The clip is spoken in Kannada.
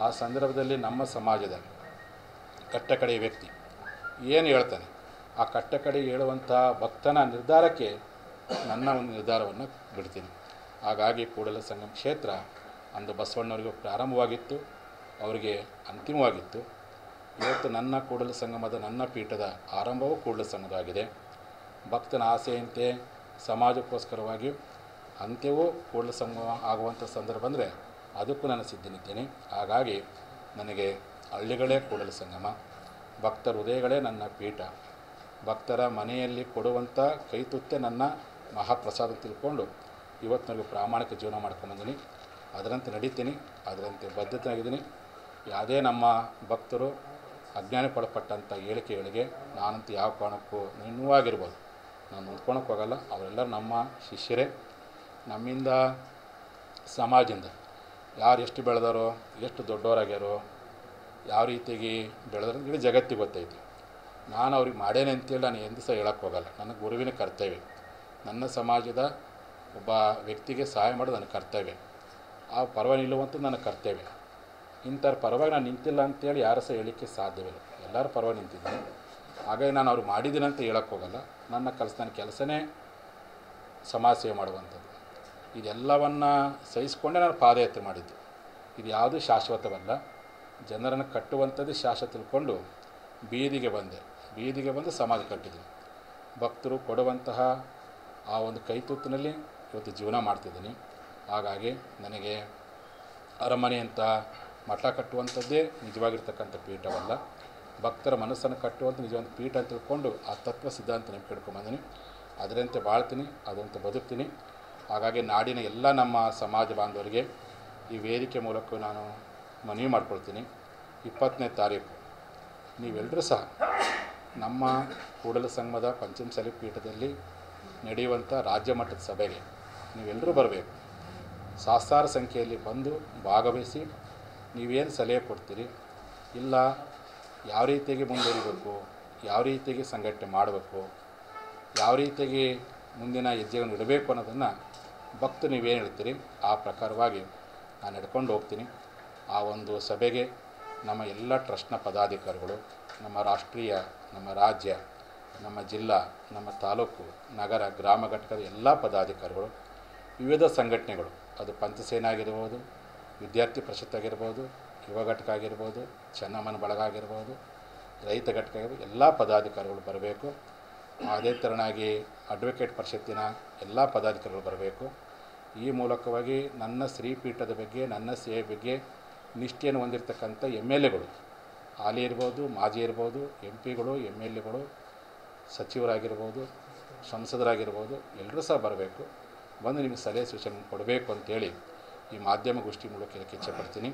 ಆ ಸಂದರ್ಭದಲ್ಲಿ ನಮ್ಮ ಸಮಾಜದ ಕಟ್ಟಕಡೆಯ ವ್ಯಕ್ತಿ ಏನು ಹೇಳ್ತಾನೆ, ಆ ಕಟ್ಟಕಡೆ ಹೇಳುವಂಥ ಭಕ್ತನ ನಿರ್ಧಾರಕ್ಕೆ ನನ್ನ ಒಂದು ನಿರ್ಧಾರವನ್ನು ಬಿಡ್ತೀನಿ. ಹಾಗಾಗಿ ಕೂಡಲ ಸಂಗಮ ಕ್ಷೇತ್ರ ಅಂದು ಬಸವಣ್ಣವರಿಗೂ ಪ್ರಾರಂಭವಾಗಿತ್ತು, ಅವರಿಗೆ ಅಂತಿಮವಾಗಿತ್ತು. ಇವತ್ತು ನನ್ನ ಕೂಡಲ ಸಂಗಮದ ನನ್ನ ಪೀಠದ ಆರಂಭವೂ ಕೂಡಲ ಸಂಗಮವಾಗಿದೆ. ಭಕ್ತನ ಆಸೆಯಂತೆ ಸಮಾಜಕ್ಕೋಸ್ಕರವಾಗಿ ಅಂತ್ಯವೂ ಕೂಡಲ ಸಂಗಮ ಆಗುವಂಥ ಸಂದರ್ಭ ಬಂದರೆ ಅದಕ್ಕೂ ನಾನು ಸಿದ್ಧನಿದ್ದೇನೆ. ಹಾಗಾಗಿ ನನಗೆ ಹಳ್ಳಿಗಳೇ ಕೂಡಲ ಸಂಗಮ, ಭಕ್ತರ ಹೃದಯಗಳೇ ನನ್ನ ಪೀಠ, ಭಕ್ತರ ಮನೆಯಲ್ಲಿ ಕೊಡುವಂಥ ಕೈತುತ್ತೆ ನನ್ನ ಮಹಾಪ್ರಸಾದ ತಿಳ್ಕೊಂಡು ಇವತ್ತು ನನಗೆ ಪ್ರಾಮಾಣಿಕ ಜೀವನ ಮಾಡ್ಕೊಂಬಂದಿನಿ. ಅದರಂತೆ ನಡೀತೀನಿ, ಅದರಂತೆ ಬದ್ಧತೆಯಾಗಿದ್ದೀನಿ. ಯಾವುದೇ ನಮ್ಮ ಭಕ್ತರು ಅಜ್ಞಾನ ಪಡಪಟ್ಟಂಥ ಹೇಳಿಕೆಗಳಿಗೆ ನಾನಂತೂ ಯಾವ ಕಾರಣಕ್ಕೂ ನಿನ್ನುವಾಗಿರ್ಬೋದು ನಾನು ಹೊಂದ್ಕೊಳಕ್ಕೆ ಹೋಗಲ್ಲ. ಅವರೆಲ್ಲರೂ ನಮ್ಮ ಶಿಷ್ಯರೇ. ನಮ್ಮಿಂದ ಸಮಾಜದಿಂದ ಯಾರು ಎಷ್ಟು ಬೆಳೆದಾರೋ, ಎಷ್ಟು ದೊಡ್ಡವರಾಗ್ಯಾರೋ, ಯಾವ ರೀತಿಯಾಗಿ ಬೆಳೆದ್ರೆ ಇಡೀ ಜಗತ್ತಿಗೆ ಗೊತ್ತೈತಿ. ನಾನು ಅವ್ರಿಗೆ ಮಾಡೇನೆ ಅಂತೇಳಿ ನಾನು ಎಂದು ಸಹ ಹೇಳೋಕ್ಕೆ ಹೋಗಲ್ಲ. ನನ್ನ ಗುರುವಿನ ಕರ್ತವ್ಯ, ನನ್ನ ಸಮಾಜದ ಒಬ್ಬ ವ್ಯಕ್ತಿಗೆ ಸಹಾಯ ಮಾಡೋದು ನನ್ನ ಕರ್ತವ್ಯ. ಆ ಪರ್ವ ನಿಲ್ಲುವಂಥದ್ದು ನನ್ನ ಕರ್ತವ್ಯ. ಇಂಥವ್ರ ಪರವಾಗಿ ನಾನು ನಿಂತಿಲ್ಲ ಅಂತೇಳಿ ಯಾರು ಸಹ ಹೇಳಲಿಕ್ಕೆ ಸಾಧ್ಯವಿಲ್ಲ. ಎಲ್ಲರ ಪರವಾಗಿ ನಿಂತಿದ್ದೀನಿ. ಹಾಗಾಗಿ ನಾನು ಅವ್ರು ಮಾಡಿದ್ದೀನಿ ಅಂತ ಹೇಳೋಕ್ಕೆ ಹೋಗಲ್ಲ. ನನ್ನ ಕೆಲಸನೇ ಸಮಾಜ ಸೇವೆ ಮಾಡುವಂಥದ್ದು. ಇದೆಲ್ಲವನ್ನು ಸಹಿಸ್ಕೊಂಡೇ ನಾನು ಪಾದಯಾತ್ರೆ ಮಾಡಿದ್ದು. ಇದು ಯಾವುದೂ ಶಾಶ್ವತವಲ್ಲ. ಜನರನ್ನು ಕಟ್ಟುವಂಥದ್ದು ಶಾಶ್ವತ ತಿಳ್ಕೊಂಡು ಬೀದಿಗೆ ಬಂದು ಸಮಾಜ ಕಟ್ಟಿದ್ದೀನಿ. ಭಕ್ತರು ಕೊಡುವಂತಹ ಆ ಒಂದು ಕೈತುತ್ತಿನಲ್ಲಿ ಇವತ್ತು ಜೀವನ ಮಾಡ್ತಿದ್ದೀನಿ. ಹಾಗಾಗಿ ನನಗೆ ಅರಮನೆ ಅಂತ ಮಠ ಕಟ್ಟುವಂಥದ್ದೇ ನಿಜವಾಗಿರ್ತಕ್ಕಂಥ ಪೀಠವಲ್ಲ, ಭಕ್ತರ ಮನಸ್ಸನ್ನು ಕಟ್ಟುವಂಥ ನಿಜವಾದ ಪೀಠ ಅಂತ ತಿಳ್ಕೊಂಡು ಆ ತತ್ವ ಸಿದ್ಧಾಂತ ನೆನಪು ಹಿಡ್ಕೊಂಬಂದಿನಿ. ಅದರಂತೆ ಬಾಳ್ತೀನಿ, ಅದಂತೆ ಬದುಕ್ತೀನಿ. ಹಾಗಾಗಿ ನಾಡಿನ ಎಲ್ಲ ನಮ್ಮ ಸಮಾಜ ಬಾಂಧವರಿಗೆ ಈ ವೇದಿಕೆ ಮೂಲಕ ನಾನು ಮನವಿ ಮಾಡ್ಕೊಳ್ತೀನಿ. 20ನೇ ತಾರೀಕು ನೀವೆಲ್ಲರೂ ಸಹ ನಮ್ಮ ಕೂಡಲ ಸಂಗಮದ ಪಂಚಮಸಾಲಿ ಪೀಠದಲ್ಲಿ ನಡೆಯುವಂಥ ರಾಜ್ಯ ಮಟ್ಟದ ಸಭೆಗೆ ನೀವೆಲ್ಲರೂ ಬರಬೇಕು. ಸಹಸ್ರಾರು ಸಂಖ್ಯೆಯಲ್ಲಿ ಬಂದು ಭಾಗವಹಿಸಿ ನೀವೇನು ಸಲಹೆ ಕೊಡ್ತೀರಿ, ಇಲ್ಲ ಯಾವ ರೀತಿಯಾಗಿ ಮುಂದುವರಿಬೇಕು, ಯಾವ ರೀತಿಯಾಗಿ ಸಂಘಟನೆ ಮಾಡಬೇಕು, ಯಾವ ರೀತಿಯಾಗಿ ಮುಂದಿನ ಹೆಜ್ಜೆಗಳನ್ನು ಇಡಬೇಕು ಅನ್ನೋದನ್ನು ಭಕ್ತರು ನೀವೇನು ಹೇಳ್ತೀರಿ ಆ ಪ್ರಕಾರವಾಗಿ ನಾನು ನಡ್ಕೊಂಡು ಹೋಗ್ತೀನಿ. ಆ ಒಂದು ಸಭೆಗೆ ನಮ್ಮ ಎಲ್ಲ ಟ್ರಸ್ಟ್ನ ಪದಾಧಿಕಾರಿಗಳು, ನಮ್ಮ ರಾಷ್ಟ್ರೀಯ, ನಮ್ಮ ರಾಜ್ಯ, ನಮ್ಮ ಜಿಲ್ಲಾ, ನಮ್ಮ ತಾಲೂಕು, ನಗರ, ಗ್ರಾಮ ಘಟಕದ ಎಲ್ಲ ಪದಾಧಿಕಾರಿಗಳು, ವಿವಿಧ ಸಂಘಟನೆಗಳು, ಅದು ಪಂಚಸೇನೆ ಆಗಿರ್ಬೋದು, ವಿದ್ಯಾರ್ಥಿ ಪರಿಷತ್ ಆಗಿರ್ಬೋದು, ಯುವ ಘಟಕ ಆಗಿರ್ಬೋದು, ಚೆನ್ನಮ್ಮನ ಬಳಗ ಆಗಿರ್ಬೋದು, ರೈತ ಘಟಕ ಆಗಿರ್ಬೋದು, ಎಲ್ಲ ಪದಾಧಿಕಾರಿಗಳು ಬರಬೇಕು. ಅದೇ ಥರನಾಗಿ ಅಡ್ವೊಕೇಟ್ ಪರಿಷತ್ತಿನ ಎಲ್ಲ ಪದಾಧಿಕಾರಿಗಳು ಬರಬೇಕು. ಈ ಮೂಲಕವಾಗಿ ನನ್ನ ಶ್ರೀಪೀಠದ ಬಗ್ಗೆ, ನನ್ನ ಸೇವೆ ಬಗ್ಗೆ ನಿಷ್ಠೆಯನ್ನು ಹೊಂದಿರತಕ್ಕಂಥ MLAಗಳು, ಹಾಲಿ ಇರ್ಬೋದು, ಮಾಜಿ ಇರ್ಬೋದು, MP ಗಳು, MLAಗಳು, ಸಚಿವರಾಗಿರ್ಬೋದು, ಸಂಸದರಾಗಿರ್ಬೋದು, ಎಲ್ಲರೂ ಸಹ ಬರಬೇಕು. ಬಂದು ನಿಮಗೆ ಸಲಹೆ ಸೂಚನೆ ಕೊಡಬೇಕು ಅಂತೇಳಿ ಈ ಮಾಧ್ಯಮ ಗೋಷ್ಠಿ ಮೂಲಕ ಹೇಳಕ್ಕೆ ಇಚ್ಛೆಪಡ್ತೀನಿ.